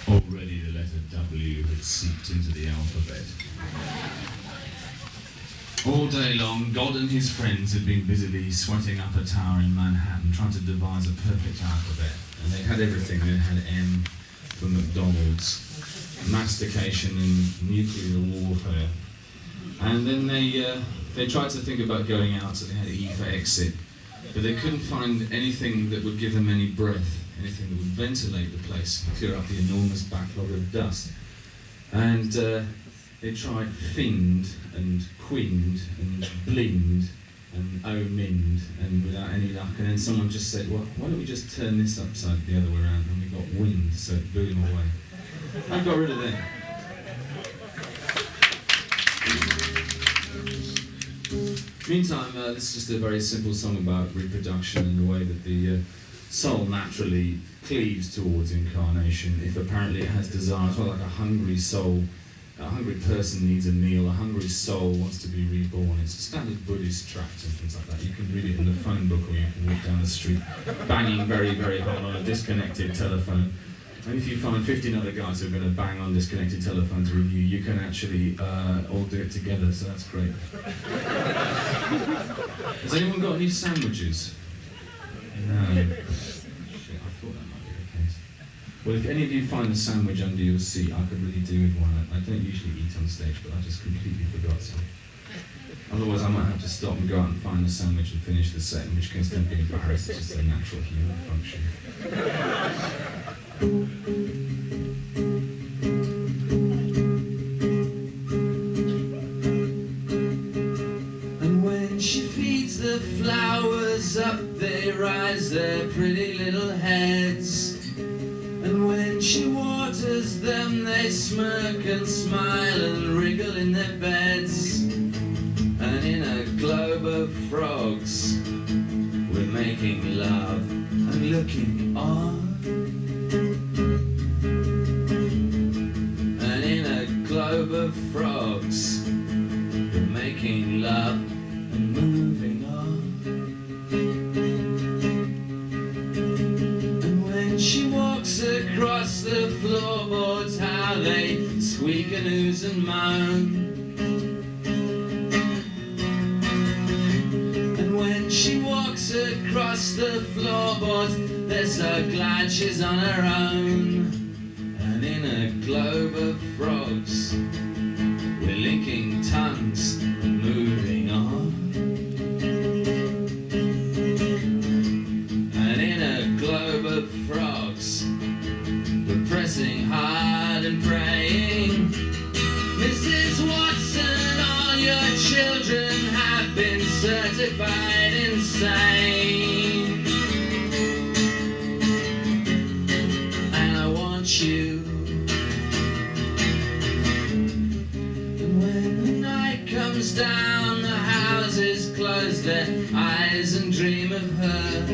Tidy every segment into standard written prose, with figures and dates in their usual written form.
Already the letter W had seeped into the alphabet. All day long, God and his friends had been busily sweating up a tower in Manhattan, trying to devise a perfect alphabet. And they had everything. They had M for McDonald's, mastication and nuclear warfare. And then they tried to think about going out, so they had E for exit. But they couldn't find anything that would give them any breath, anything that would ventilate the place, clear up the enormous backlog of dust. And they tried fiend and quinned and blind and omined, and without any luck. And then someone just said, well, why don't we just turn this upside the other way around? And we got wind, so it blew them away. I got rid of them. Meantime, this is just a very simple song about reproduction and the way that the soul naturally cleaves towards incarnation, if apparently it has desires. Well, like a hungry soul, a hungry person needs a meal, a hungry soul wants to be reborn. It's a standard Buddhist tract and things like that. You can read it in the phone book, or you can walk down the street banging very, very hard on a disconnected telephone. And if you find 15 other guys who are going to bang on disconnected telephones with you, you can actually all do it together, so that's great. Has anyone got any sandwiches? No. Shit, I thought that might be the case. Well, if any of you find a sandwich under your seat, I could really do with one. I don't usually eat on stage, but I just completely forgot some. Otherwise, I might have to stop and go out and find a sandwich and finish the set, in which case don't be embarrassed, it's just a natural human function. And when she feeds the flowers up, they rise their pretty little heads. And when she waters them, they smirk and smile and wriggle in their beds. And in a globe of frogs, we're making love and looking on. And in a globe of frogs, we're making love and moving on. And when she walks across the floorboards, how they squeak and ooze and moan. And when she walks across the floorboards, they're so glad she's on her own. And in a globe of frogs, we're linking tongues and moving on. And in a globe of frogs, we're pressing hard and praying. Mrs. Watson, all your children have been certified insane. And I want you. And when the night comes down, the houses close their eyes and dream of her.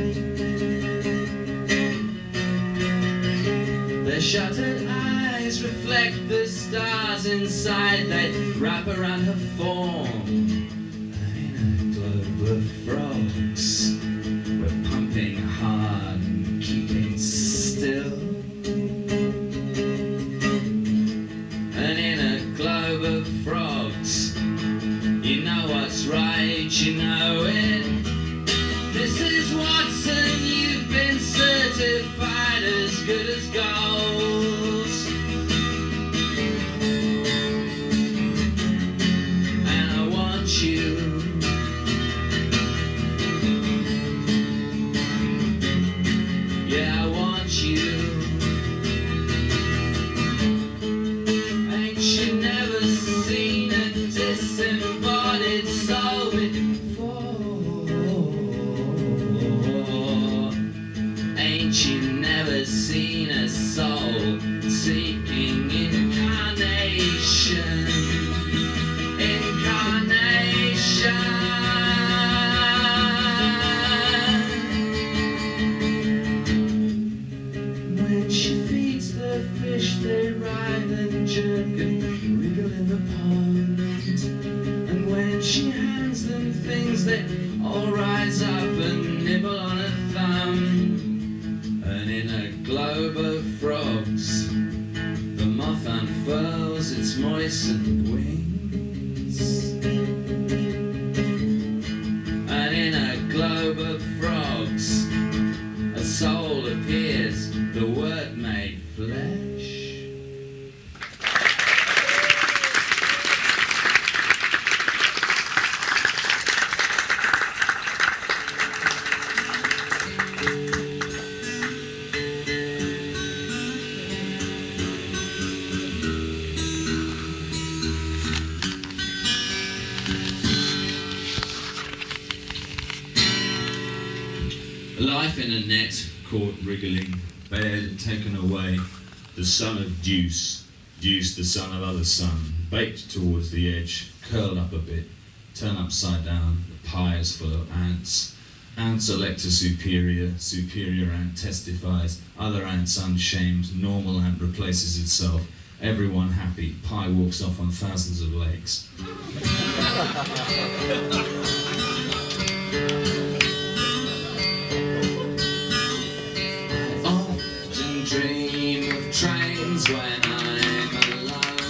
Their shuttered eyes reflect the stars inside. They wrap around her form. And in a globe of frogs, we're pumping hard and keeping still. And in a globe of frogs, you know what's right, you know it. Mrs. Watson, you've been certified as good as gold. And I want you. Yeah, I want you. Ain't you never seen a disembodied soul before? Ain't you never seen a soul seeking incarnation? Incarnation. When she feeds the fish, they writhe and jerk and wriggle in the pond. And when she hands them things, they all rise up and nibble on a thumb. And in a globe of frogs, moistened wings, and in a globe of frogs a soul appears, the word made flesh. Life in a net, caught wriggling, bared, taken away, the son of Deuce, Deuce the son of other son, baked towards the edge, curled up a bit, turn upside down, the pie is full of ants. Ants elect a superior, superior ant testifies, other ants unshamed, normal ant replaces itself, everyone happy, pie walks off on thousands of lakes. Dream of trains when I'm alone.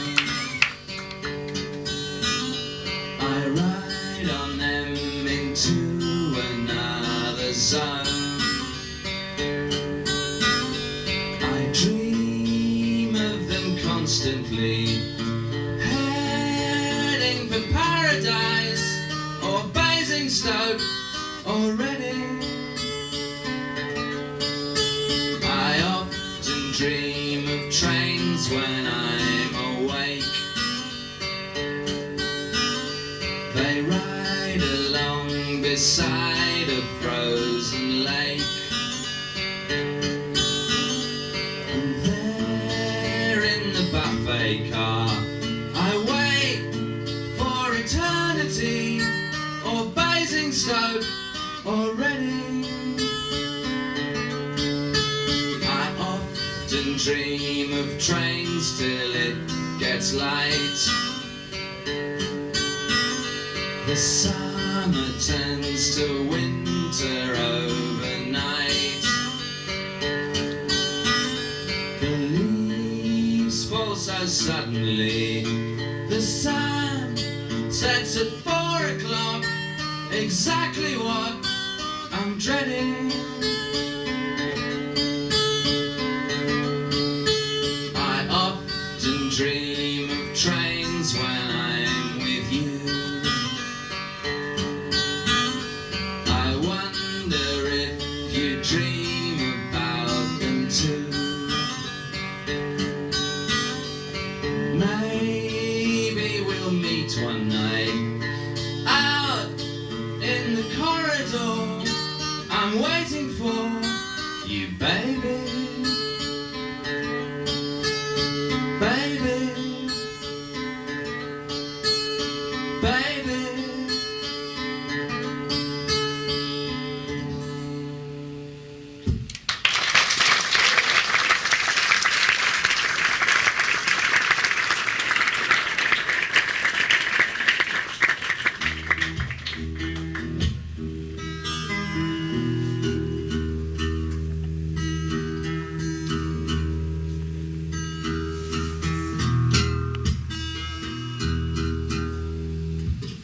I ride on them into another zone. I dream of them constantly, heading for paradise or Basingstoke or Reading. Dream of trains when I'm awake. They ride along beside a frozen lake, and there in the buffet car I wait for eternity or Basingstoke or Reading. Dream of trains till it gets light. The summer turns to winter overnight. The leaves fall so suddenly. The sun sets at 4 o'clock. Exactly what I'm dreading. Dream of trains when I'm with you. I wonder if you dream about them too. Maybe we'll meet one night out in the corridor. I'm waiting for you, baby.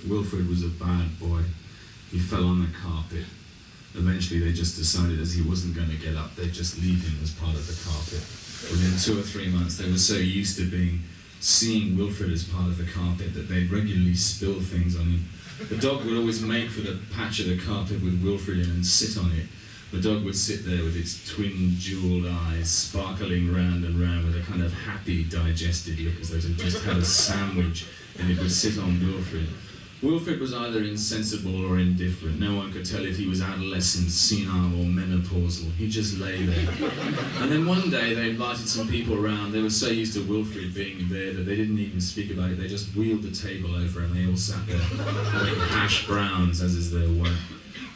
Wilfred was a bad boy. He fell on the carpet. Eventually they just decided as he wasn't going to get up, they'd just leave him as part of the carpet. Within 2 or 3 months they were so used to seeing Wilfred as part of the carpet that they'd regularly spill things on him. The dog would always make for the patch of the carpet with Wilfred in and sit on it. The dog would sit there with its twin jewelled eyes sparkling round and round with a kind of happy digested look as though it had just had a sandwich, and it would sit on Wilfred. Wilfred was either insensible or indifferent. No one could tell if he was adolescent, senile or menopausal. He just lay there. And then one day they invited some people around. They were so used to Wilfred being there that they didn't even speak about it. They just wheeled the table over and they all sat there having hash browns, as is their way.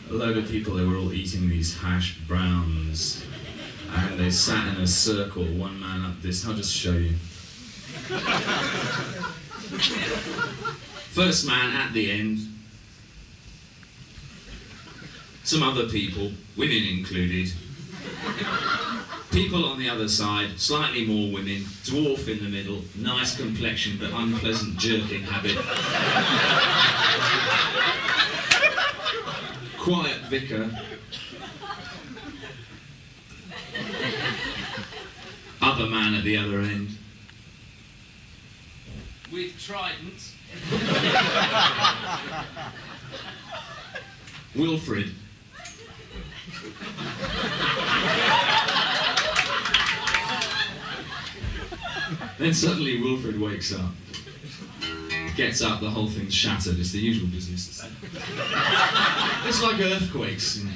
A load of people, they were all eating these hash browns. And they sat in a circle, one man up this. I'll just show you. First man at the end. Some other people, women included. People on the other side, slightly more women, dwarf in the middle, nice complexion but unpleasant jerking habit. Quiet vicar. Other man at the other end. With trident. Wilfred. Then suddenly Wilfred wakes up. Gets up, the whole thing's shattered. It's the usual business. It's like earthquakes. You know.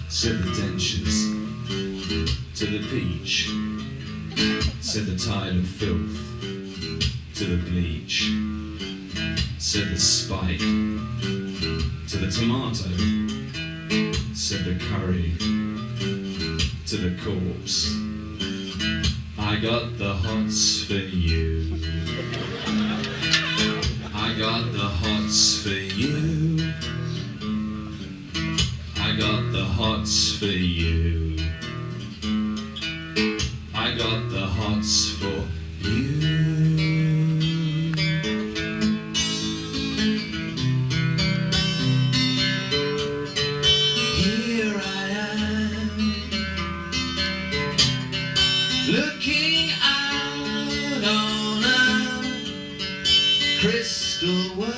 Said the dentures to the peach, said the tide of filth to the bleach, said the spike to the tomato, said the curry to the corpse. I got the hots for you. I got the hots for you. I got the hots for you. I got the hots for you. Here I am, looking out on a crystal world.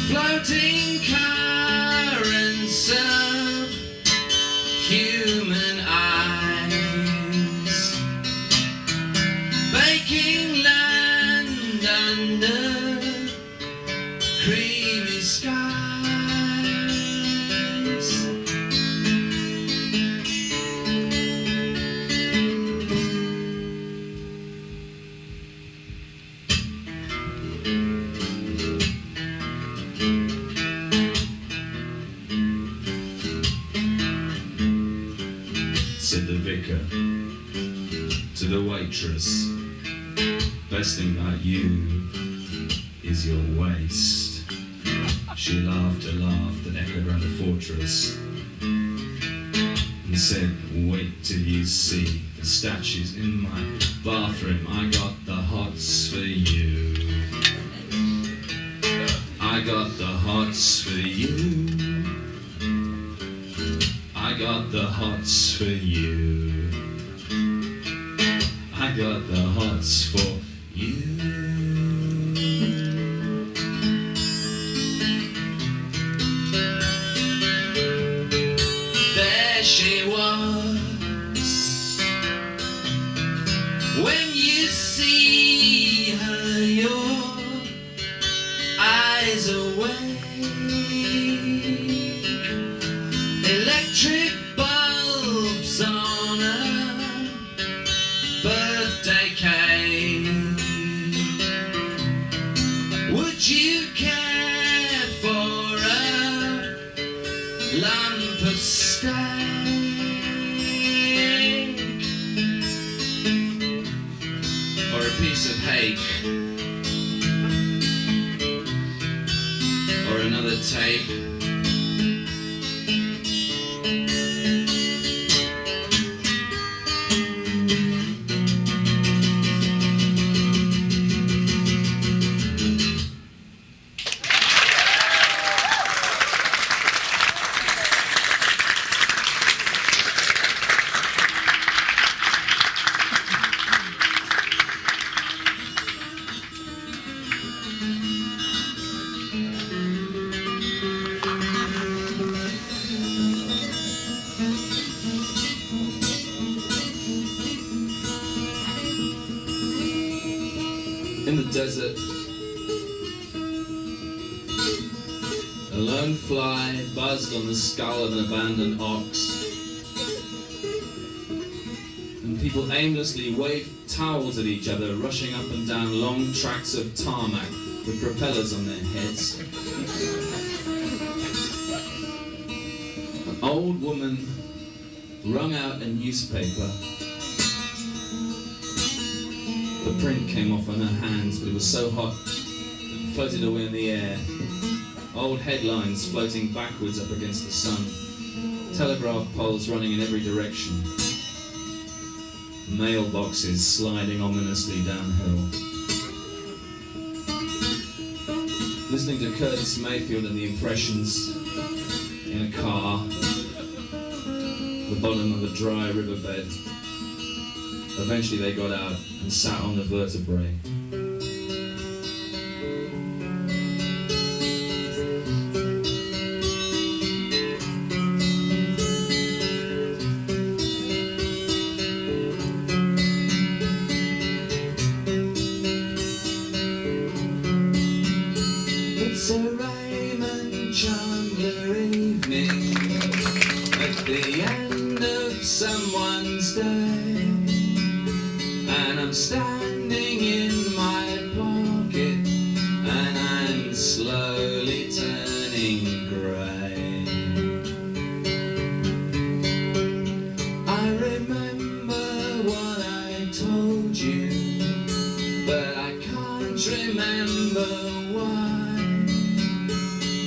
Floating currents of human eyes, baking land under creamy skies. Said the vicar to the waitress, best thing about you is your waist. She laughed a laugh that echoed round the fortress and said, wait till you see the statues in my bathroom. I got the hots for you. I got the hots for you. I got the hots for you. I got the hots for you. There she was. When you see her, your eyes awake. Electric bulbs on a birthday cake. Would you care for a lump of steak or a piece of hake or another tape? In the desert, a lone fly buzzed on the skull of an abandoned ox, and people aimlessly waved towels at each other, rushing up and down long tracks of tarmac with propellers on their heads. Old woman wrung out a newspaper. The print came off on her hands, but it was so hot it floated away in the air. Old headlines floating backwards up against the sun. Telegraph poles running in every direction. Mailboxes sliding ominously downhill. Listening to Curtis Mayfield and the Impressions in a car, the bottom of a dry riverbed. Eventually they got out and sat on the vertebrae. It's a Raymond Chandler evening at the end of someone's day, and I'm standing in my pocket and I'm slowly turning grey. I remember what I told you, but I can't remember why.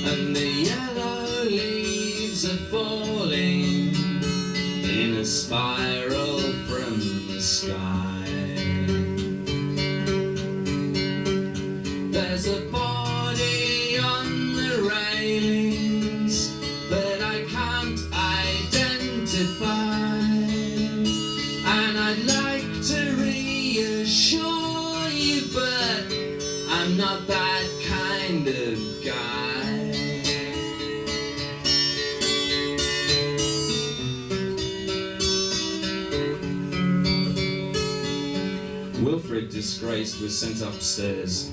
And the yellow leaves are falling in a spiral from the sky. There's a body on the railings, but I can't identify. And I'd like to reassure you, but I'm not that kind of guy. Wilfred, disgraced, was sent upstairs.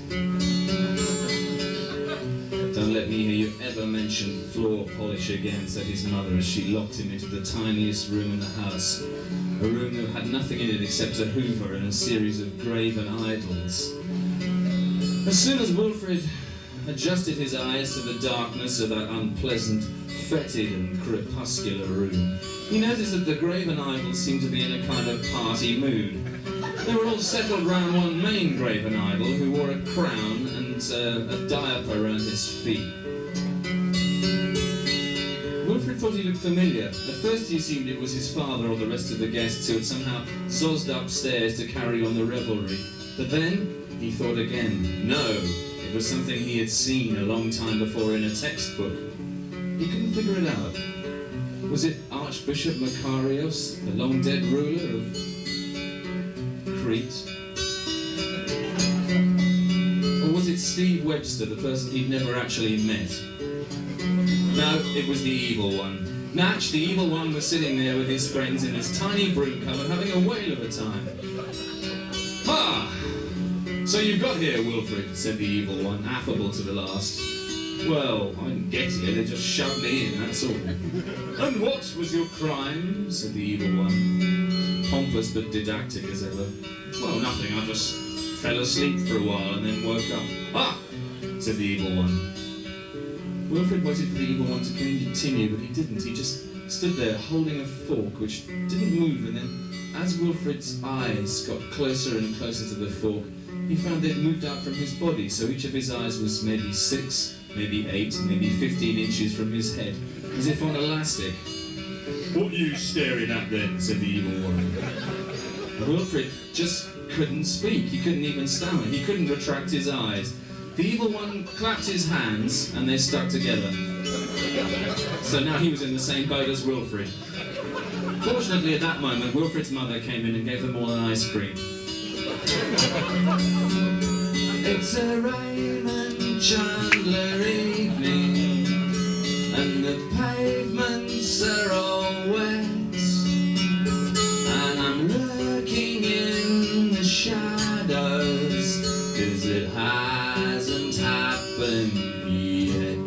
Don't let me hear you ever mention floor polish again, said his mother as she locked him into the tiniest room in the house. A room that had nothing in it except a hoover and a series of graven idols. As soon as Wilfred adjusted his eyes to the darkness of that unpleasant, fetid and crepuscular room, he noticed that the graven idols seemed to be in a kind of party mood. They were all settled round one main graven idol who wore a crown and a diaper around his feet. Wilfred thought he looked familiar. At first he assumed it was his father or the rest of the guests who had somehow zozzed upstairs to carry on the revelry. But then he thought again. No, it was something he had seen a long time before in a textbook. He couldn't figure it out. Was it Archbishop Macarius, the long-dead ruler of Crete? Or was it Steve Webster, the person he'd never actually met? No, it was the evil one. Natch, the evil one, was sitting there with his friends in his tiny broom cupboard having a whale of a time. Ha! So you've got here, Wilfred, said the evil one, affable to the last. Well, I didn't get here, they just shoved me in, that's all. And what was your crime? Said the evil one, pompous but didactic as ever. Well, nothing, I just fell asleep for a while and then woke up. Ah! Said the evil one. Wilfred waited for the evil one to continue, but he didn't. He just stood there holding a fork which didn't move, and then as Wilfred's eyes got closer and closer to the fork, he found they'd moved out from his body, so each of his eyes was maybe 6, maybe 8, maybe 15 inches from his head, as if on elastic. What are you staring at then? Said the evil one. Wilfred just couldn't speak. He couldn't even stammer. He couldn't retract his eyes. The evil one clapped his hands and they stuck together. So now he was in the same boat as Wilfred. Fortunately at that moment, Wilfred's mother came in and gave them all an ice cream. It's a Raymond Chandler evening, and the pavements are all wet, and I'm lurking in the shadows, 'cause it hasn't happened yet.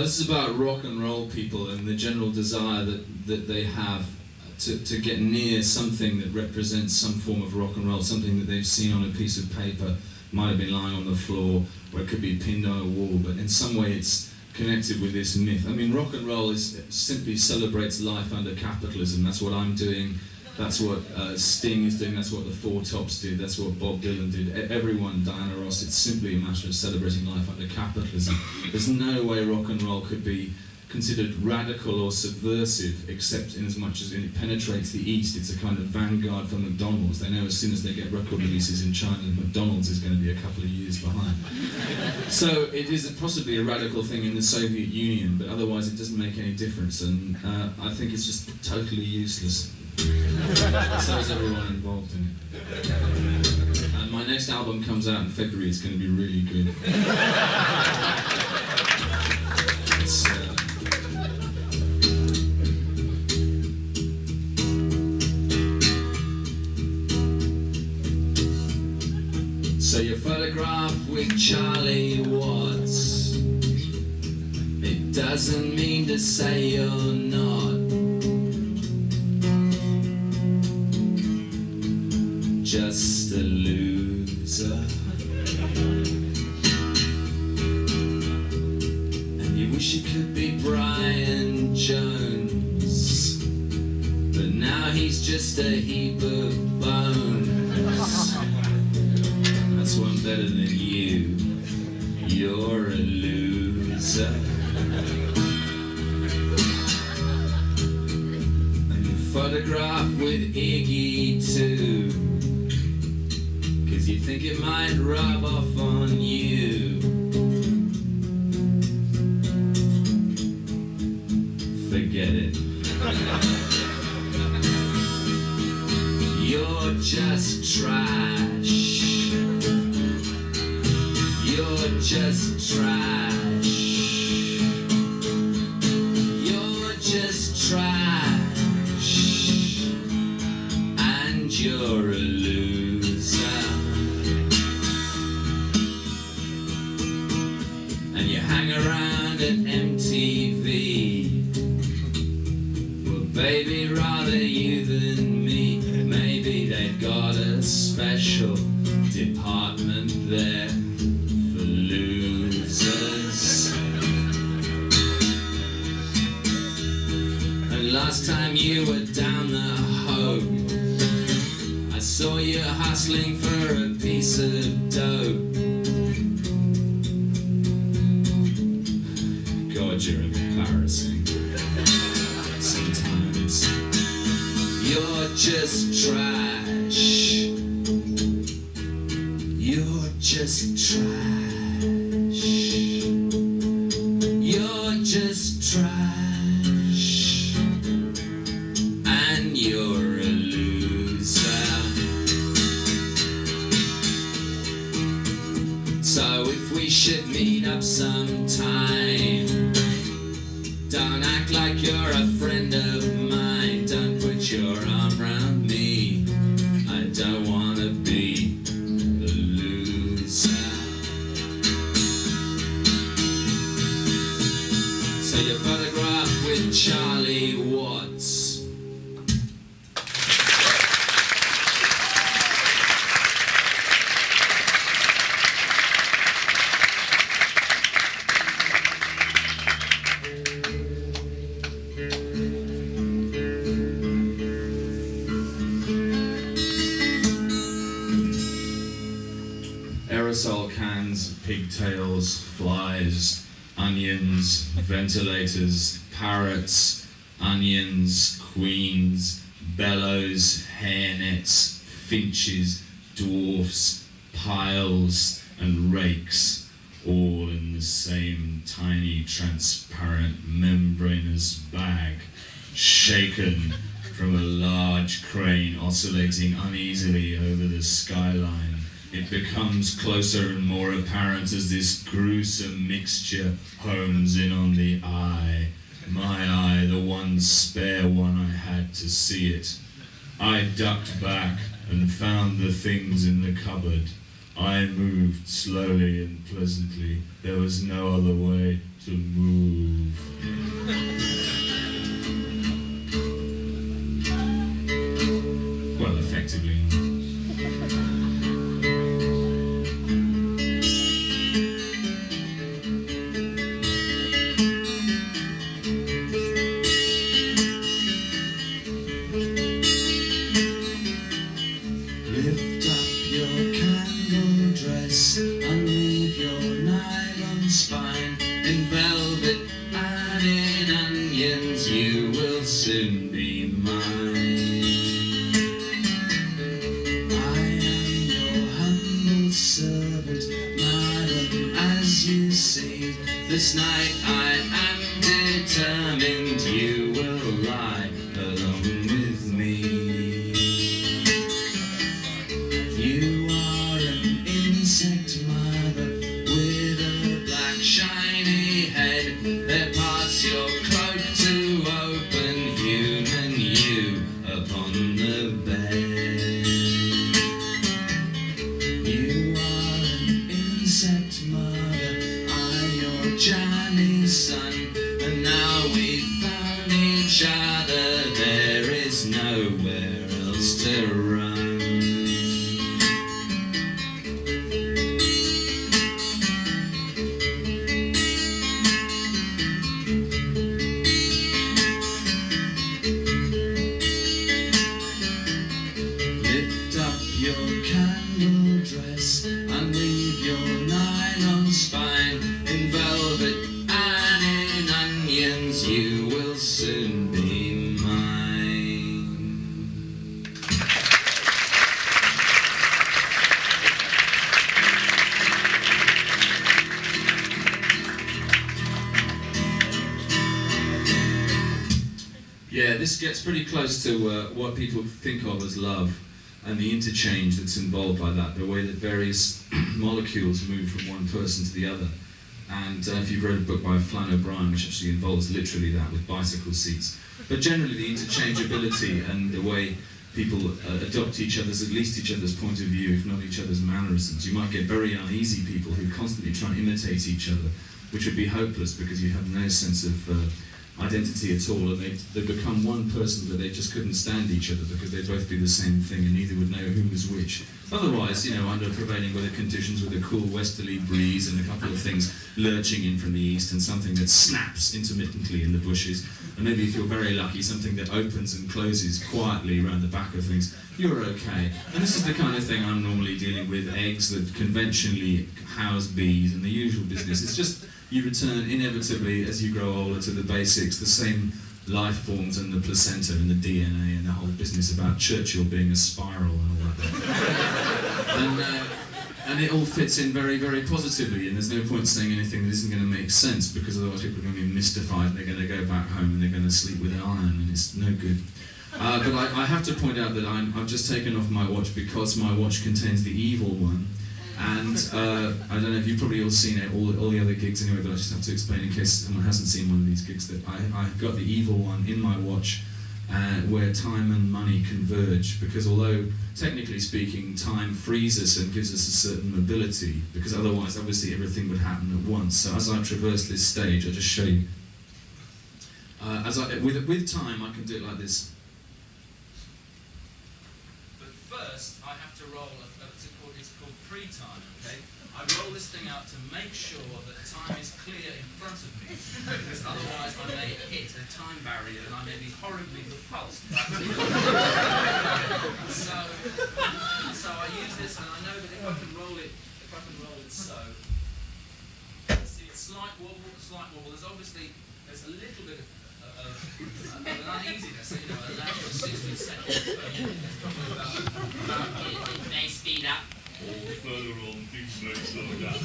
This is about rock and roll people and the general desire that they have to get near something that represents some form of rock and roll, something that they've seen on a piece of paper, might have been lying on the floor, or it could be pinned on a wall, but in some way it's connected with this myth. I mean, rock and roll simply celebrates life under capitalism. That's what I'm doing, that's what Sting is doing, that's what the Four Tops did, that's what Bob Dylan did, everyone, Diana Ross. It's simply a matter of celebrating life under capitalism. There's no way rock and roll could be considered radical or subversive, except in as much as it penetrates the East. It's a kind of vanguard for McDonald's. They know as soon as they get record releases in China, McDonald's is going to be a couple of years behind. So it is possibly a radical thing in the Soviet Union, but otherwise it doesn't make any difference, and I think it's just totally useless. So is everyone involved in it. And my next album comes out in February. It's going to be really good. So you're photographed with Charlie Watts. It doesn't mean to say you're not. Just a loser. And you wish you could be Brian Jones, but now he's just a heap of bones. That's one better than you. You're a loser. And you photograph with Iggy too, 'cause you think it might rub off on you. Forget it. You're just trash. You're just trash. You're just trash. And you're a loser. And you hang around at MTV. Well, baby, rather you than me. Maybe they've got a special department there. Last time you were down the Hope, I saw you hustling for a piece of dope. God, you're embarrassing. Sometimes you're just trash. You're just trash. You're just trash. You're a loser. So if we should meet up sometime, don't act like you're a friend of mine. Don't put your arm around me. I don't wanna be the loser. So you photograph with Charlie Watts. Aerosol cans, pigtails, flies, onions, ventilators, parrots, onions, queens, bellows, hairnets, finches, dwarfs, piles, and rakes, all in the same tiny, transparent, membranous bag, shaken from a large crane oscillating uneasily over the skyline. It becomes closer and more apparent as this gruesome mixture hones in on the eye. My eye, the one spare one I had to see it. I ducked back and found the things in the cupboard. I moved slowly and pleasantly. There was no other way to move. Well, effectively. Lift up your candle dress, unweave your nylon spine. In velvet and in onions you will soon be mine. I am your humble servant, madam, as you see. This night I am determined you will lie alone with me. You are an insect mother with a black shiny head. There pass your cloak to open human you upon the bed. You are an insect mother, I your jammy son, and now we've found each other. There is nowhere else to run. Lift up your candle dress, unweave your nylon spine. In velvet and in onions you will soon be mine. Yeah, this gets pretty close to what people think of as love and the interchange that's involved by that, the way that various molecules move from one person to the other. And if you've read a book by Flann O'Brien, which actually involves literally that with bicycle seats, but generally the interchangeability and the way people adopt each other's, at least each other's point of view, if not each other's mannerisms. You might get very uneasy people who constantly try and imitate each other, which would be hopeless because you have no sense of identity at all, and they become one person, but they just couldn't stand each other because they'd both do the same thing and neither would know who was which. Otherwise, you know, under prevailing weather conditions with a cool westerly breeze and a couple of things lurching in from the east and something that snaps intermittently in the bushes, and maybe if you're very lucky, something that opens and closes quietly around the back of things, you're okay. And this is the kind of thing I'm normally dealing with, eggs that conventionally house bees and the usual business. It's just you return inevitably as you grow older to the basics, the same life forms and the placenta and the DNA and the whole business about Churchill being a spiral and all that. And it all fits in very, very positively, and there's no point saying anything that isn't going to make sense, because otherwise people are going to be mystified, they're going to go back home and they're going to sleep with an iron, and it's no good. But I have to point out that I've just taken off my watch because my watch contains the evil one. And I don't know if you've probably all seen it, all the other gigs anyway, but I just have to explain in case someone hasn't seen one of these gigs that I've got the evil one in my watch where time and money converge, because although technically speaking time frees us and gives us a certain mobility, because otherwise obviously everything would happen at once. So as I traverse this stage, I'll just show you. With time I can do it like this. But first I have to roll it's called pre-time, okay? I roll this thing out to make sure that time is clear in front of me, because otherwise I may hit a time barrier and I may be horribly repulsed. So I use this, and I know that if I can roll it so, see, it's slight wobble. There's a little bit of an uneasiness, you know, a lag of 60 seconds. It's probably about it may speed up. Or further on, things may slow down.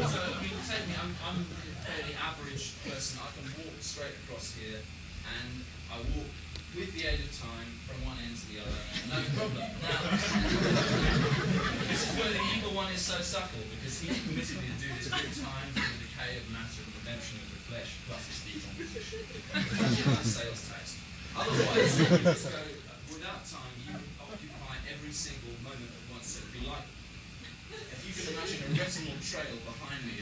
So, I mean, take me, I'm a fairly average person. I can walk straight across here, and I walk with the aid of time from one end to the other, no problem. Now, this is where the evil one is so subtle, because he's permitted me to do this with time for the decay of matter and redemption of the flesh, plus his decomposition. That's sales tax. Otherwise, you just go, without time, you occupy every every single moment at once. So it would be like, if you can imagine a retinal trail behind me,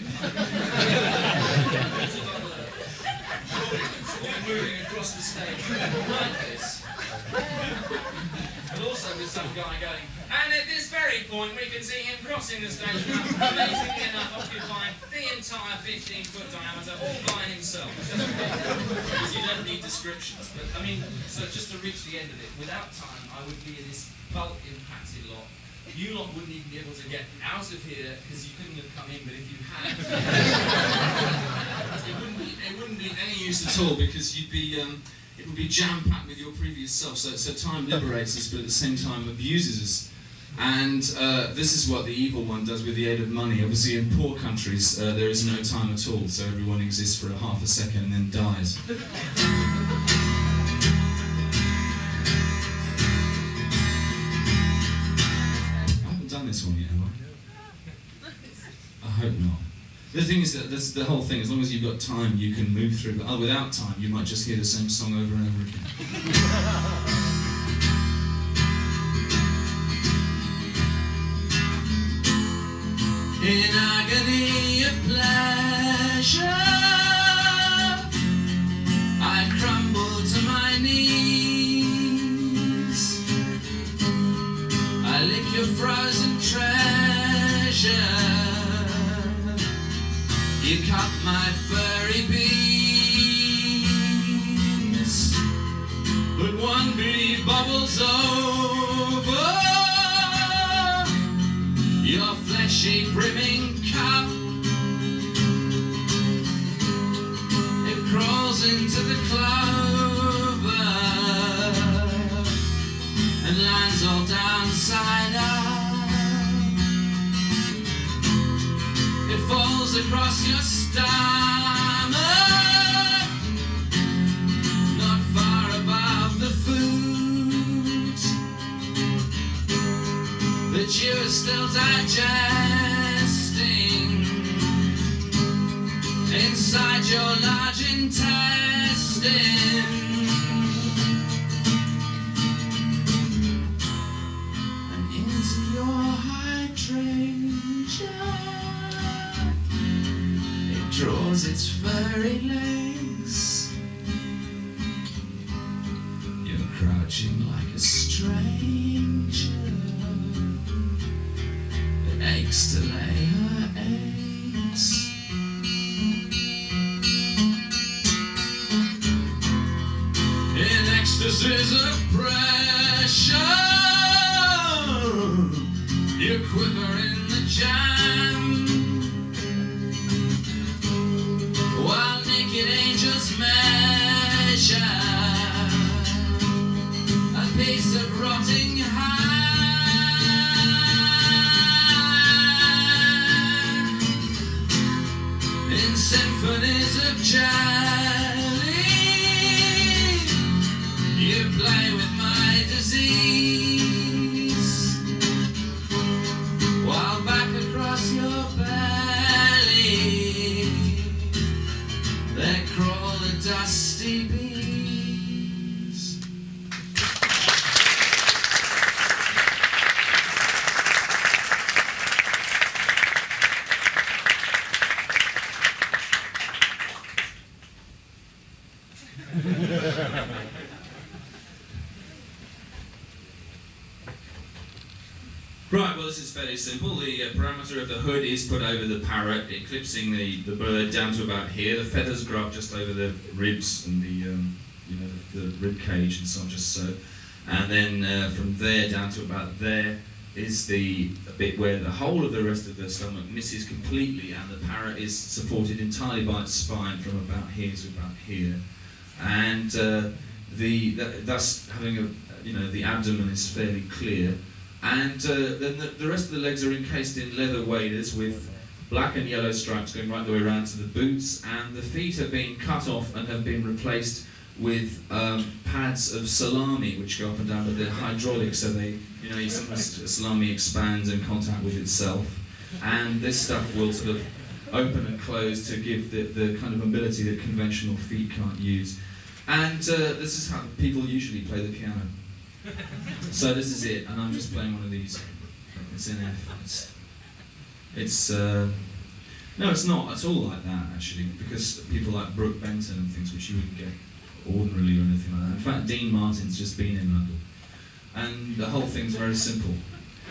all moving across the stage like this. But also with some guy going, and at this very point we can see him crossing the stage now, amazingly enough occupying the entire 15-foot diameter all by himself. Because you don't need descriptions. But I mean, so just to reach the end of it, without time I would be in this bulk impacted lot. You lot wouldn't even be able to get out of here because you couldn't have come in, but if you had, it wouldn't be any use at all because you'd be, it would be jam-packed with your previous self. So time liberates us, but at the same time abuses us. And this is what the evil one does with the aid of money. Obviously, in poor countries, there is no time at all, so everyone exists for a half a second and then dies. This one yet, have I? I hope not. The thing is that that's the whole thing. As long as you've got time, you can move through. But without time, you might just hear the same song over and over again. In agony of pleasure, I crumble to my knees. I lick your frozen treasure. You cut my furry beams, but one bee bubbles over your fleshy brimming cup. It crawls into the clover and lands all downside up. It falls across your stomach, not far above the food that you are still digesting inside your large intestine. And into your hydrangea it draws its furry legs. You're crouching like a stranger that aches to lay her eggs. In ecstasies of pressure, you quiver in the jam, while naked angels measure a piece of rotting hand. In symphonies of jelly, you play with my disease, while back across your belly there crawl the dusty bees. Right, well this is fairly simple. The parameter of the hood is put over the parrot, eclipsing the bird down to about here. The feathers grow up just over the ribs and the rib cage and so on, just so. And then from there down to about there is the bit where the whole of the rest of the stomach misses completely, and the parrot is supported entirely by its spine from about here to about here. And thus having the abdomen is fairly clear. And then the rest of the legs are encased in leather waders with black and yellow stripes going right the way around to the boots, and the feet have been cut off and have been replaced with pads of salami which go up and down, but they're hydraulic, so they, sometimes salami expands in contact with itself, and this stuff will sort of open and close to give the kind of mobility that conventional feet can't use. And this is how people usually play the piano. So this is it, and I'm just playing one of these. It's in F. No, it's not at all like that, actually, because people like Brooke Benton and things, which you wouldn't get ordinarily or anything like that. In fact, Dean Martin's just been in London, and the whole thing's very simple.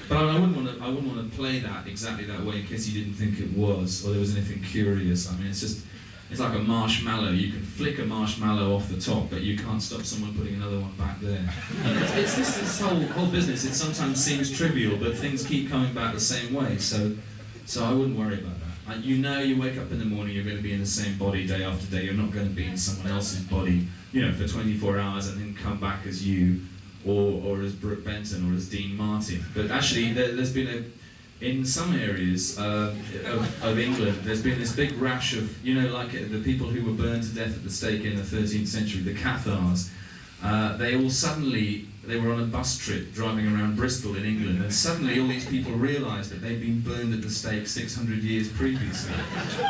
But I wouldn't want to play that exactly that way in case you didn't think it was, or there was anything curious. I mean, it's like a marshmallow. You can flick a marshmallow off the top, but you can't stop someone putting another one back there. And it's this whole business. It sometimes seems trivial, but things keep coming back the same way. So I wouldn't worry about that. You know, you wake up in the morning, you're going to be in the same body day after day. You're not going to be in someone else's body, for 24 hours and then come back as you, or as Brooke Benton, or as Dean Martin. But actually, there's been in some areas of England, there's been this big rash of, like the people who were burned to death at the stake in the 13th century, the Cathars. They were on a bus trip driving around Bristol in England, and suddenly all these people realised that they'd been burned at the stake 600 years previously,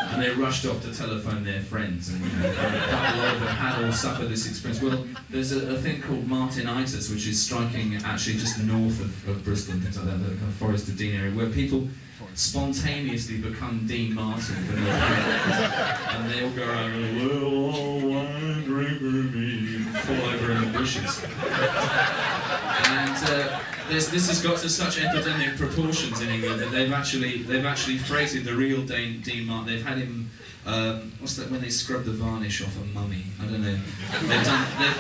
and they rushed off to telephone their friends, and quite a lot of them had all suffered this experience. Well, there's a thing called Martinitis, which is striking actually just north of Bristol and things like that, the kind of Forest of Dean area, where people spontaneously become Dean Martin for no reason, and they all go around, well, wine drinker me, fall over in the bushes. And this has got to such epidemic proportions in England that they've actually freighted the real Dean Martin. They've had him. What's that when they scrub the varnish off a mummy? I don't know.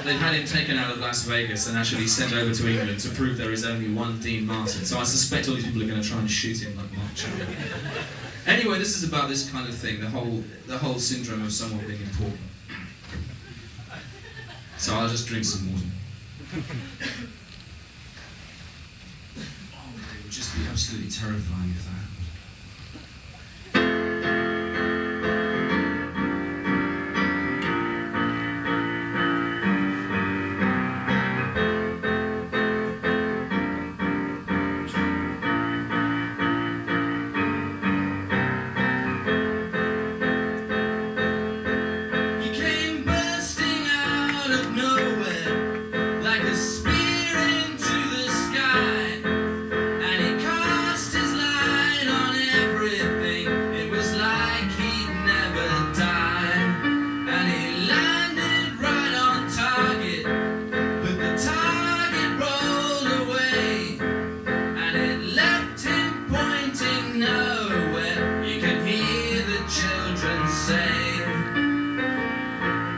They've had him taken out of Las Vegas and actually sent over to England to prove there is only one Dean Martin. So I suspect all these people are going to try and shoot him like Mark Chandler. Anyway, this is about this kind of thing, the whole syndrome of someone being important. So I'll just drink some water. It would just be absolutely terrifying if that happened.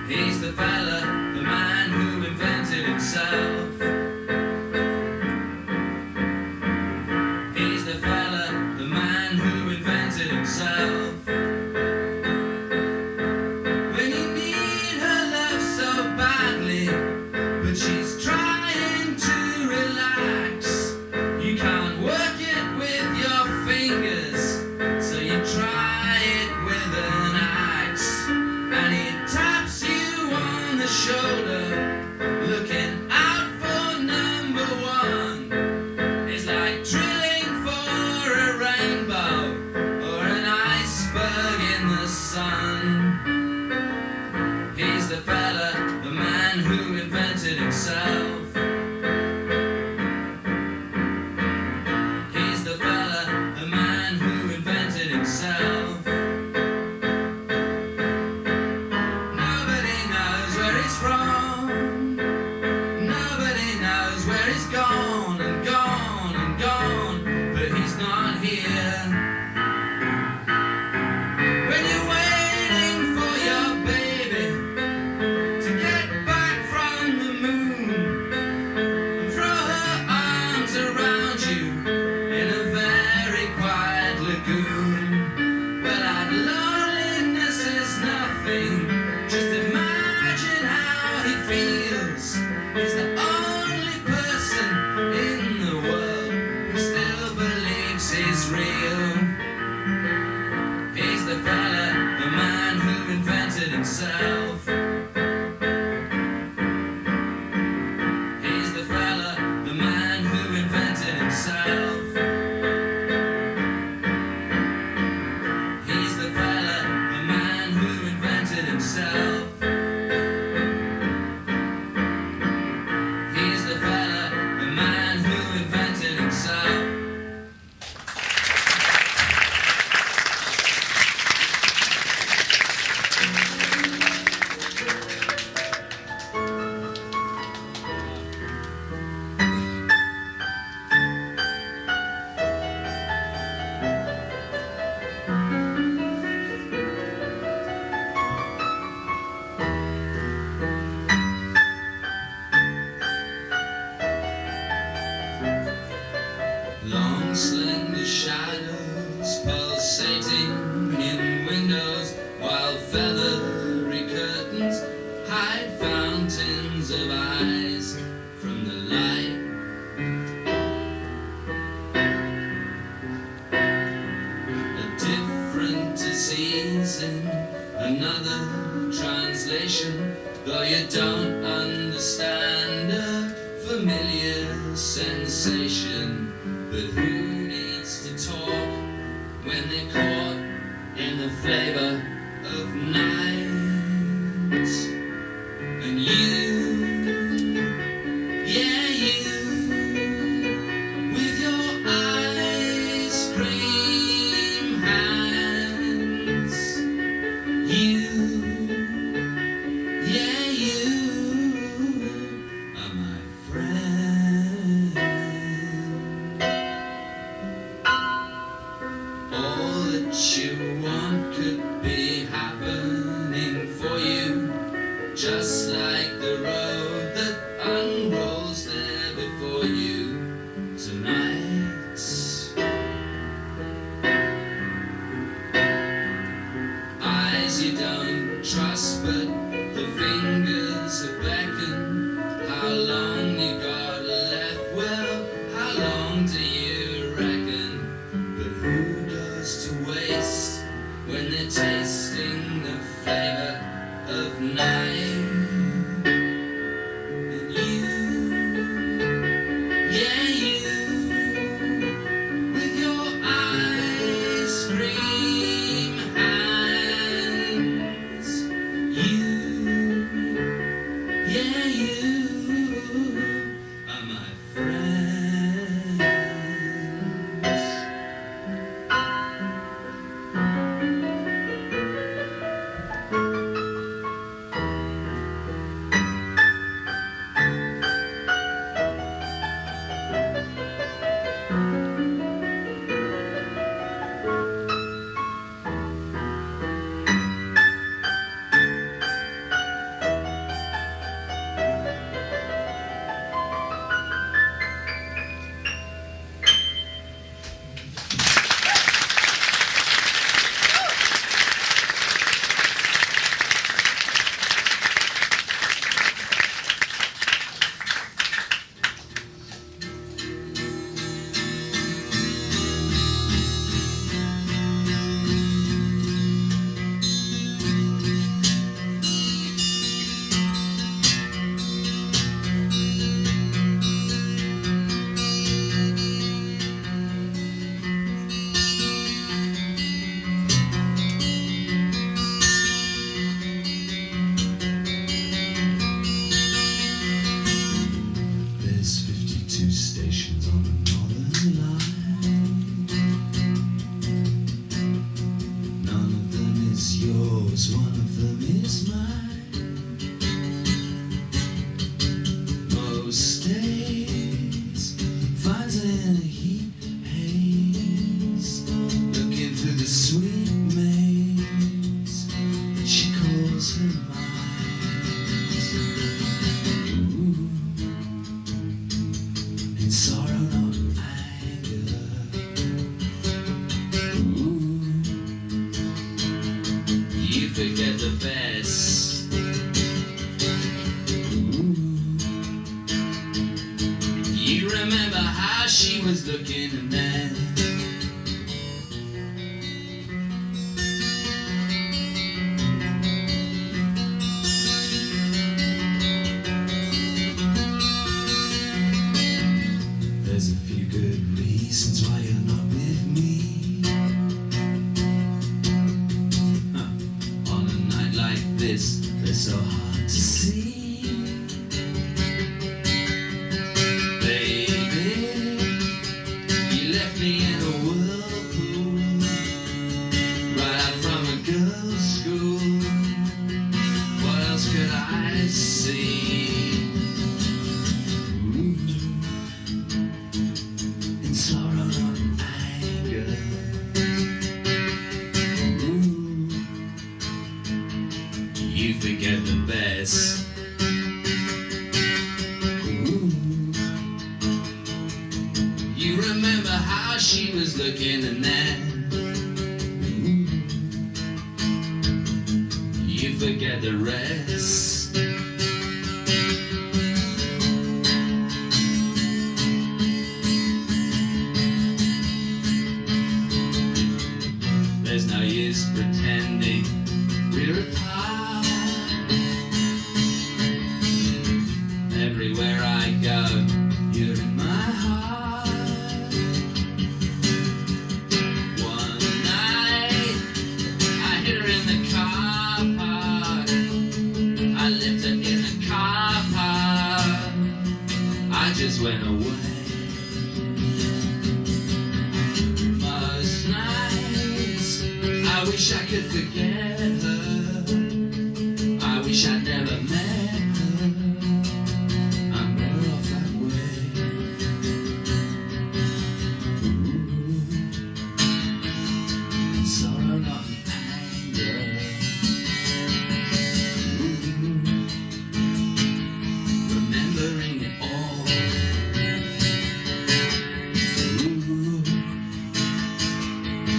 He's the fella, station, though you don't understand a familiar sensation. But who needs to talk when they're caught in the flavour of night? And you, yeah you, with your ice cream hands, you, yeah you, are my friend. All that you want could be happening for you, just like the road that unrolls there before you tonight. Eyes you don't trust, but the fingers that beckon. How long you got left? Well, how long do you reckon? But who goes to waste when they're tasting the flavour of night? And you, yeah you, with your ice cream hands, you, yeah you, are my friends. There's 52 stations on the Northern Line. None of them is yours, one of them is mine. Most days finds her in a heat haze, looking through the sweet maze that she calls her mind. In sorrow, not anger. Ooh, you forget the best. Ooh, you remember how she was looking and then there's a few good reasons why you're not with me. On a night like this, they're so hard to see. Baby, you left me in a whirlpool, right out from a girls' school. What else could I see? Ooh. In sorrow, not anger. Ooh, you forget the best. Ooh, you remember how she was looking and then ooh, you forget the rest. There's no use pretending we're apart. wish I could forget her. I wish I'd never met her. I'm better off that way. Ooh. Sorrow, not anger. Ooh. Remembering it all. Ooh.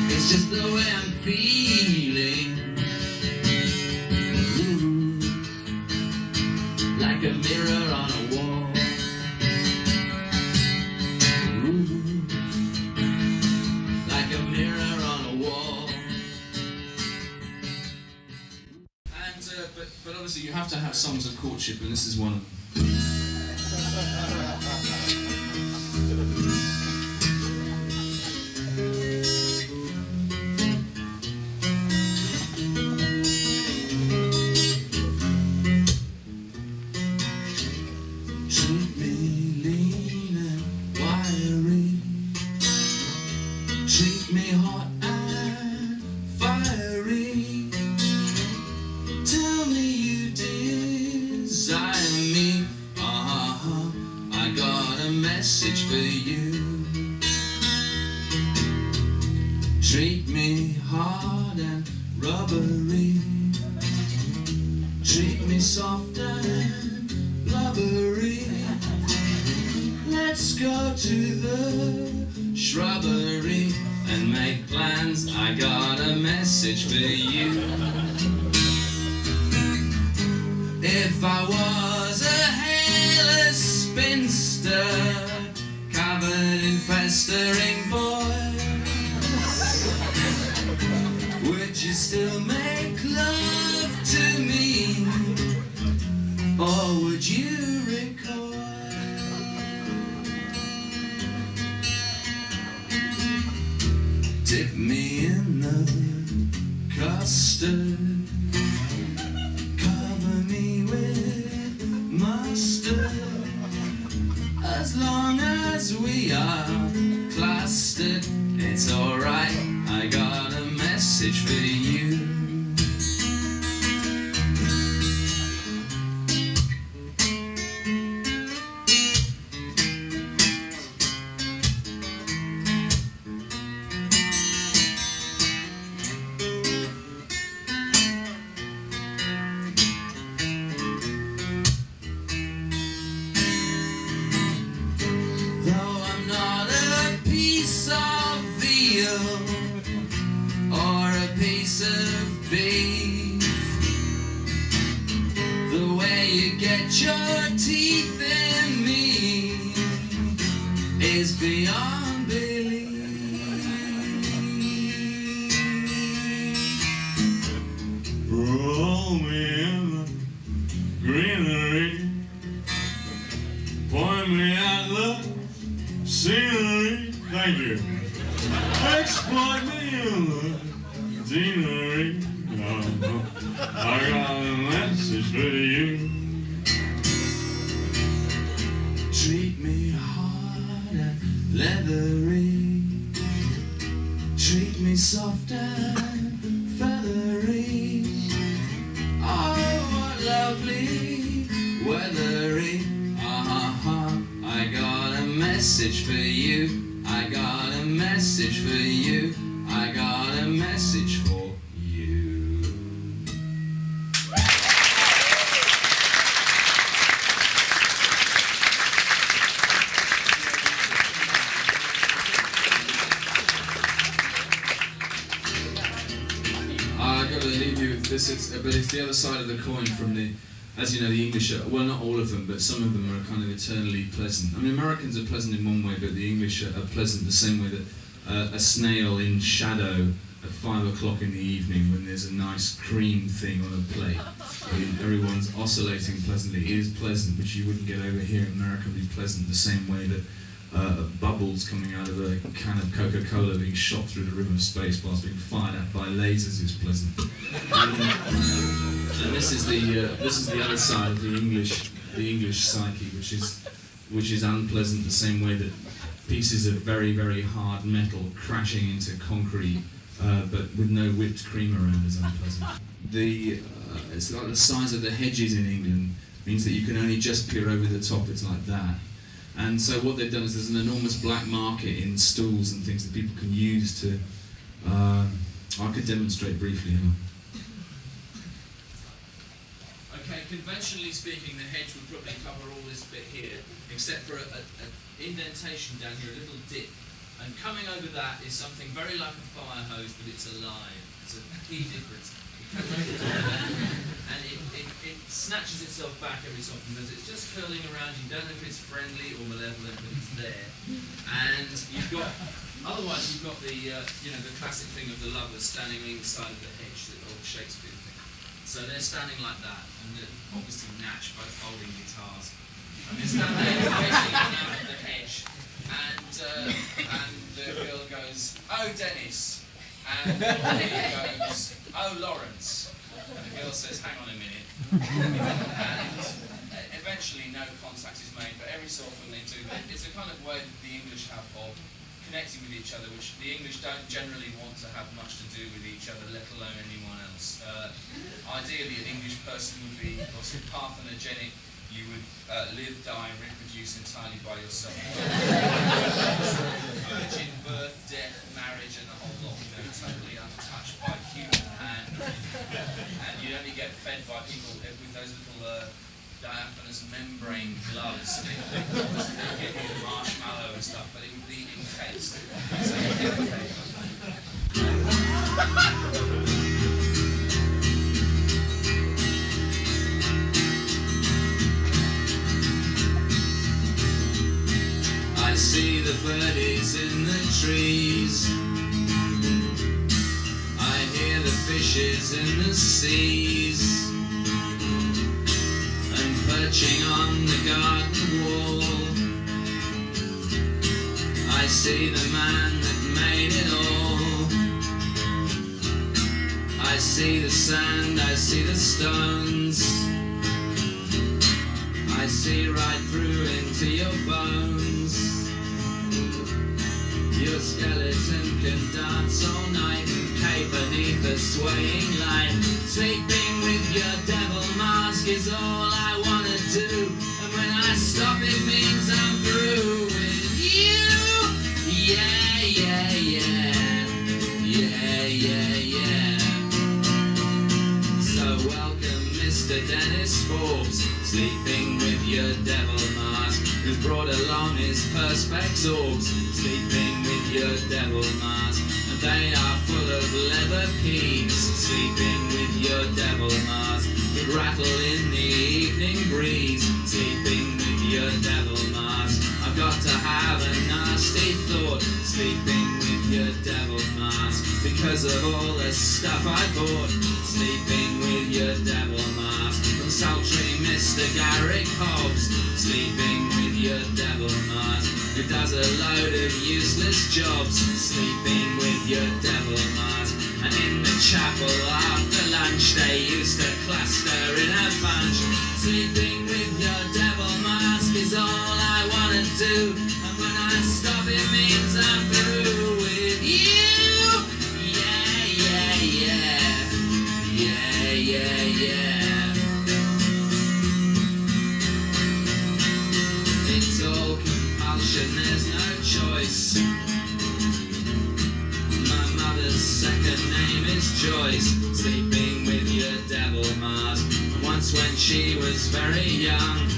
It's just the way I'm feeling. Ooh. Like a mirror on a wall. Ooh. Like a mirror on a wall. And but obviously you have to have songs of courtship, and this is one of them. Treat me lean and wiry. Treat me hot and fiery. Tell me you desire me. I got a message for you. Treat me hard and rubbery. Treat me soft and blubbery. Let's go to the shrubbery and make plans. I got a message for you. If I was a hairless spinster covered in festering boils, would you still make love to me, or would you recoil? Dip me in the custard, cover me with mustard. As long as we are clustered, it's alright. I got a message for you. Though I'm not a piece of veal or a piece of beef, the way you get your teeth in me is beyond belief. Roll me in the greenery, point me at the scenery. Thank you. Exploit me in the scenery. I got a message for you. Treat me hard and leathery. Treat me soft and feathery. Oh, what lovely weathery. I got a message for you. I got a message for you. I got a message for you. I've got to leave you with this, but it's the other side of the coin from the, as you know, the English are, well, not all of them, but some of them are kind of eternally pleasant. I mean, Americans are pleasant in one way, but the English are pleasant the same way that a snail in shadow at 5 o'clock in the evening when there's a nice cream thing on a plate. I mean, everyone's oscillating pleasantly. It is pleasant, but you wouldn't get over here in America be pleasant the same way that bubbles coming out of a can of Coca-Cola being shot through the rim of space whilst being fired at by lasers is pleasant. And this is the other side of the English psyche, which is unpleasant the same way that pieces of very, very hard metal crashing into concrete but with no whipped cream around is unpleasant. It's like the size of the hedges in England means that you can only just peer over the top. It's like that. And so what they've done is there's an enormous black market in stalls and things that people can use to... I could demonstrate briefly. Okay, conventionally speaking, the hedge would probably cover all this bit here, except for an indentation down here, a little dip. And coming over that is something very like a fire hose, but it's alive. It's a key difference. And it snatches itself back every so often because it's just curling around. You don't know if it's friendly or malevolent, but it's there. And you've got, otherwise you've got the the classic thing of the lovers standing on either side of the hedge, the old Shakespeare thing. So they're standing like that, and they're obviously Natch, both holding guitars. And they're standing facing out of the hedge, and the girl goes, "Oh, Dennis," and he goes, "Oh, Lawrence." And the girl says, "Hang on a minute." And eventually no contact is made, but every so often they do. It's a kind of way that the English have of connecting with each other, which the English don't generally want to have much to do with each other, let alone anyone else. Ideally, an English person would be parthenogenic. You would live, die, and reproduce entirely by yourself. Virgin birth, death, marriage, and the whole lot, totally untouched by human hand. And you'd only get fed by people with those little diaphanous membrane gloves. They give you the marshmallow and stuff, but it would be encased. So you get fed. I see the birdies in the trees. I hear the fishes in the seas. And perching on the garden wall, I see the man that made it all. I see the sand, I see the stones. I see right through into your bones. Your skeleton can dance all night and cape beneath the swaying light. Sleeping with your devil mask is all I wanna do. And when I stop it means I'm through with you. Yeah, yeah, yeah. Yeah, yeah, yeah. So welcome Mr. Dennis Forbes, sleeping with your devil mask, who's brought along his perspex orbs, sleeping with your devil mask, and they are full of leather peas, sleeping with your devil mask, who rattle in the evening breeze, sleeping with your devil mask. I've got to have a nasty thought, sleeping with your devil mask, because of all the stuff I bought, sleeping with your devil mask. From sultry Mr. Garrick Hobbs, sleeping with your devil mask, who does a load of useless jobs, sleeping with your devil mask. And in the chapel after lunch they used to cluster in a bunch, sleeping with your devil mask is all I wanna do. And when I stop it means I'm through with you. Yeah, yeah, yeah. Yeah, yeah, yeah. It's all compulsion, there's no choice. My mother's second name is Joyce, sleeping with your devil mask. Once when she was very young,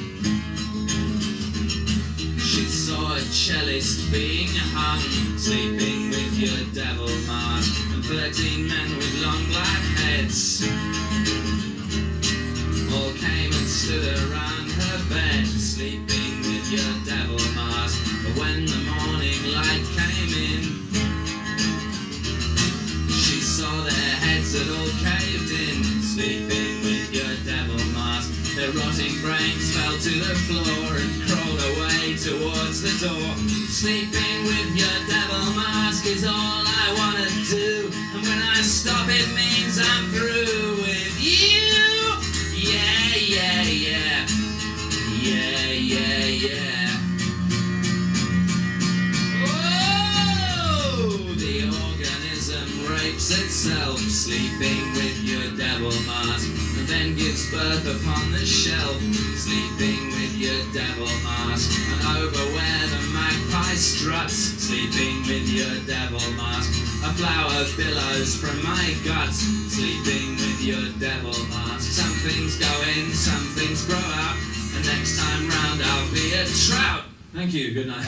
she saw a cellist being hung, sleeping with your devil mask. And 13 men with long black heads all came and stood around her bed, sleeping with your devil mask. But when the morning light came in, she saw their heads had all caved in, sleeping with your devil mask. Their rotting brains fell to the floor and crawled away towards the door. Sleeping with your devil mask is all I wanna do. And when I stop it means I'm through with you. Yeah, yeah, yeah. Yeah, yeah, yeah. Oh, the organism raped with your devil mask, and then gives birth upon the shelf, sleeping with your devil mask, and over where the magpie struts, sleeping with your devil mask, a flower billows from my guts, sleeping with your devil mask. Some things go in, some things grow out, and next time round I'll be a trout. Thank you, good night.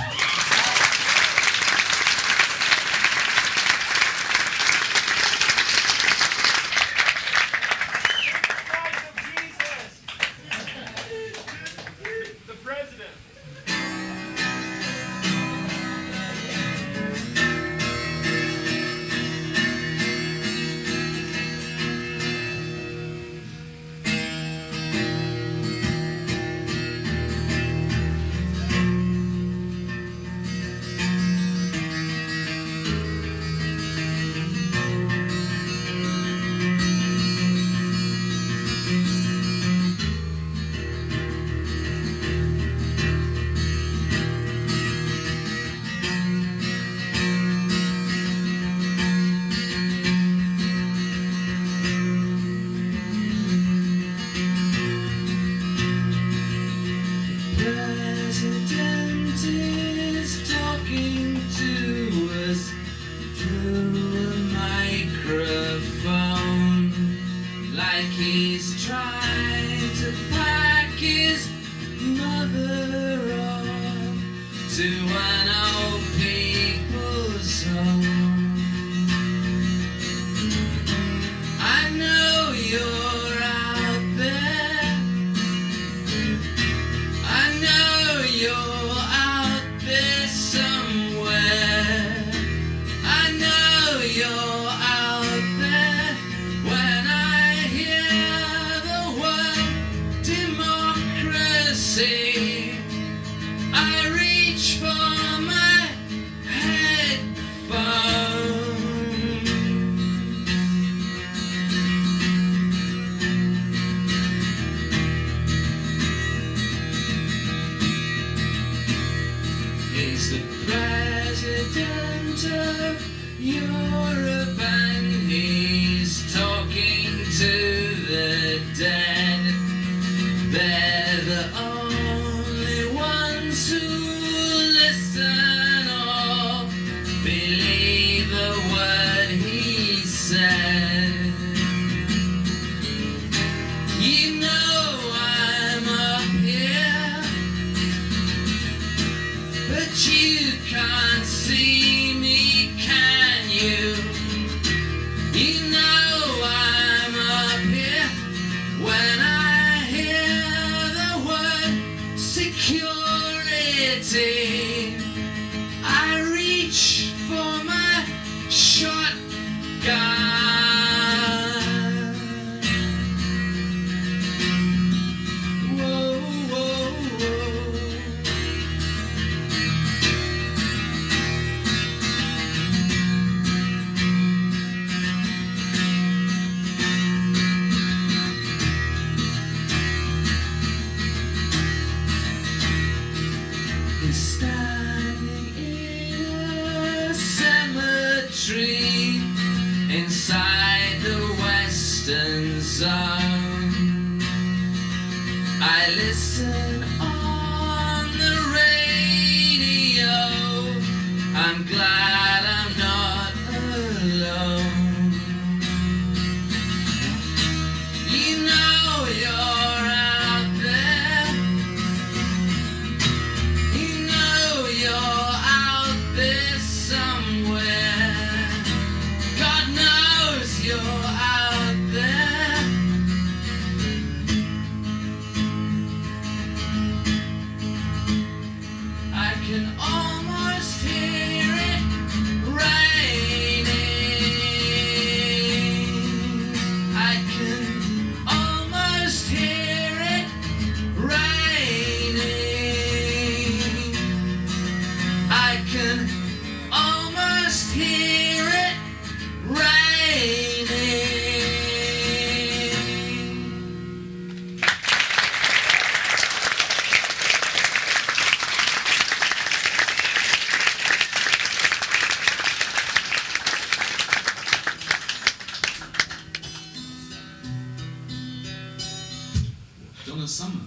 Donna Summer.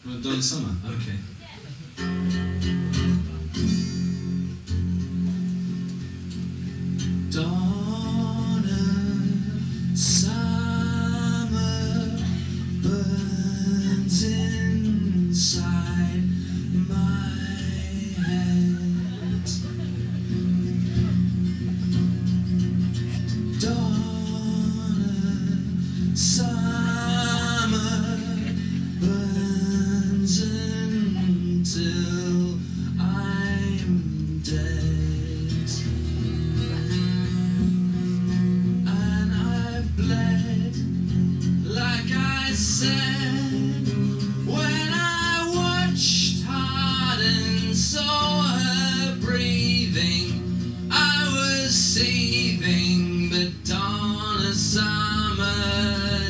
Well, Donna Summer, okay. Donna Summer burns inside my head. Donna Summer burns until I'm dead. And I've bled, like I said, when I watched hard and saw her breathing. I was seething, but Donna Summer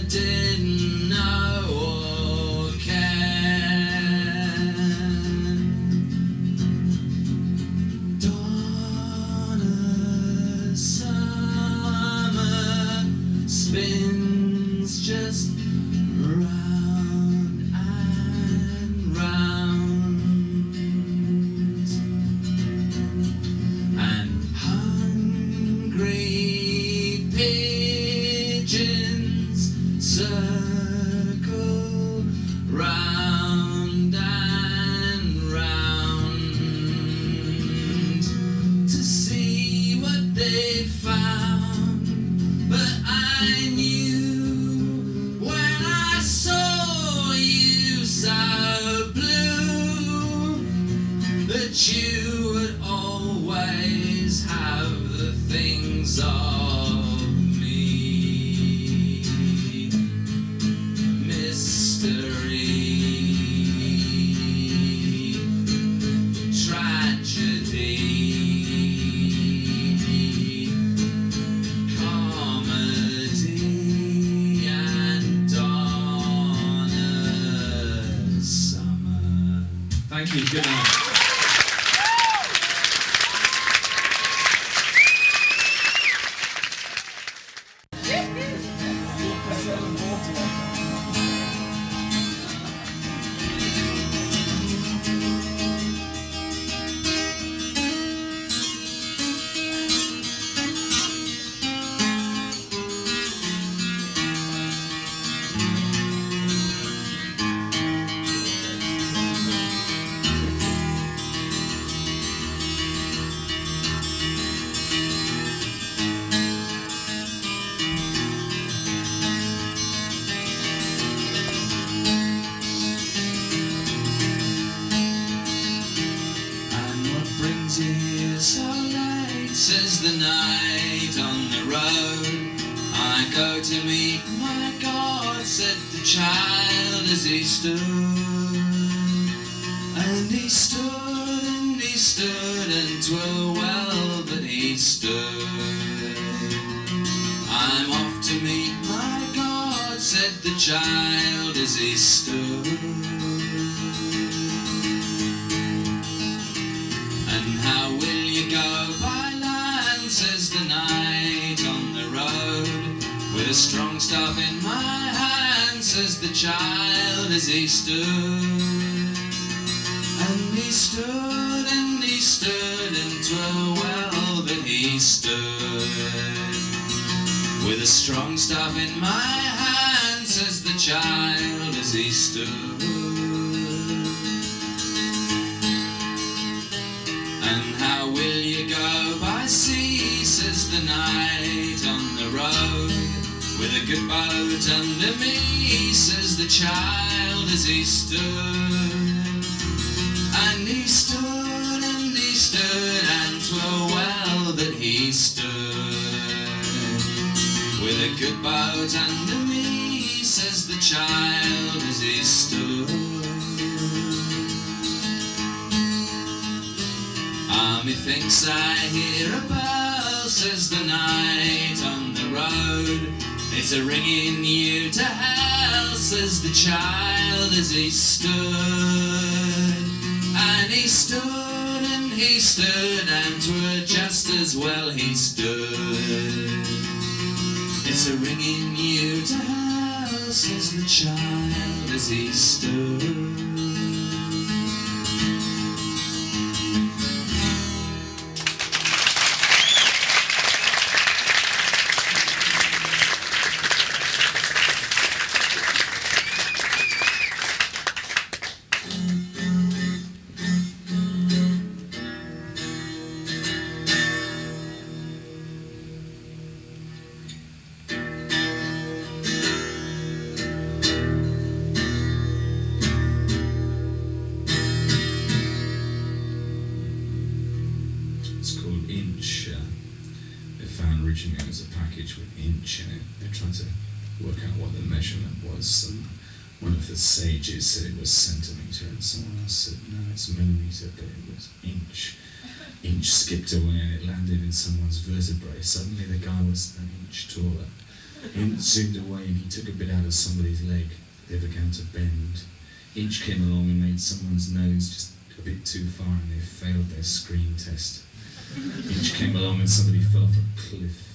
didn't know or care. Donna Summer spins just round and round, and hungry pigeons circle round and round to see what they found. But I knew when I saw you so blue that you would always have the things of me. Mystery, tragedy, comedy, and Donna Summer. Thank you. Good night. And what brings you here so late, says the night on the road. I go to meet my God, said the child as he stood. And he stood and he stood, and 'twere well that he stood. I'm off to meet my God, said the child as he stood. And how will you go by land, says the night on the road. With a strong staff in my hand, says the child as he stood. And he stood and he stood, and 'twere well that he stood. With a strong staff in my hand, says the child as he stood. And how will you go by sea, says the night on the road. With a good boat under me, says the child as he stood. And he stood and he stood, and 'twere well that he stood. With a good boat under me, says the child as he stood. Methinks I hear a bell, says the night on the road. It's a ringing you to hell, says the child as he stood. And he stood and he stood, and 'twere just as well he stood. It's a ringing you to hell. smile, says the child as he stirs. Originally it was a package with inch in it. They're trying to work out what the measurement was. And one of the sages said it was centimetre, and someone else said no, it's millimetre, but it was inch. Inch skipped away and it landed in someone's vertebrae. Suddenly the guy was an inch taller. Inch zoomed away and he took a bit out of somebody's leg. They began to bend. Inch came along and made someone's nose just a bit too far, and they failed their screen test. Inch came along and somebody fell off a cliff.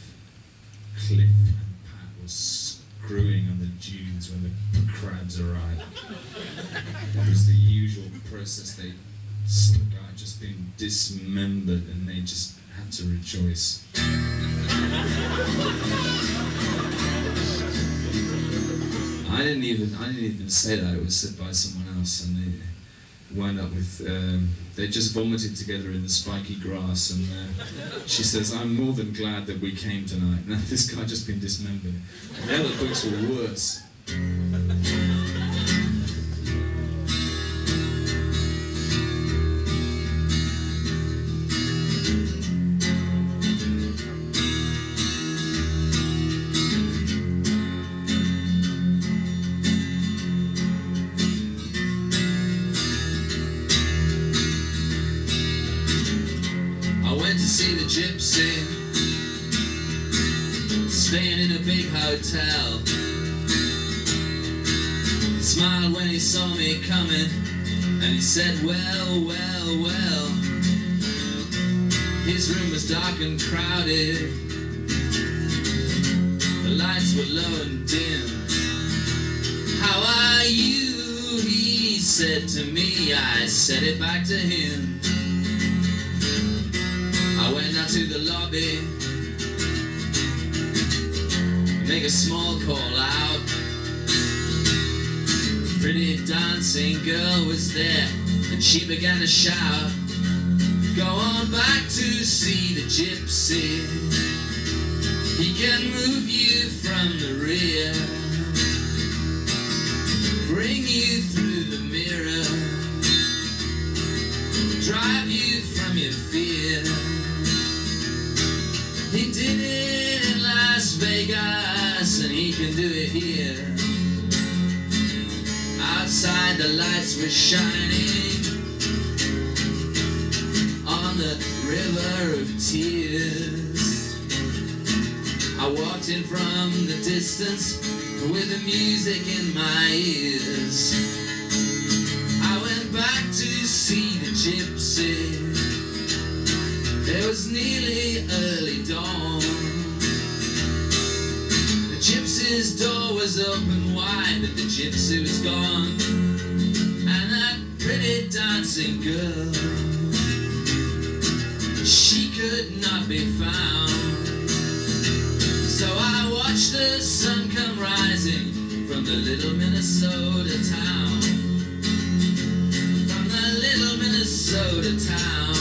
Cliff and Pat was screwing on the dunes when the crabs arrived. It was the usual process. The guy had just been dismembered and they just had to rejoice. I didn't even say that. It was said by someone else, and they wound up with, they just vomited together in the spiky grass, and she says, I'm more than glad that we came tonight. Now this guy just been dismembered. And the other books were worse. See the Gypsy staying in a big hotel. He smiled when he saw me coming, and he said, well, well, well. His room was dark and crowded, the lights were low and dim. How are you? He said to me. I said it back to him. I went out to the lobby, make a small call out. A pretty dancing girl was there, and she began to shout, go on back to see the Gypsy. He can move you from the rear, bring you through the mirror, drive you from your fear. He did it in Las Vegas, and he can do it here. Outside the lights were shining on the river of tears. I walked in from the distance with the music in my ears. I went back to see the Gypsy. It was nearly early dawn. The Gypsy's door was open wide, but the Gypsy was gone. And that pretty dancing girl, she could not be found. So I watched the sun come rising from the little Minnesota town. From the little Minnesota town.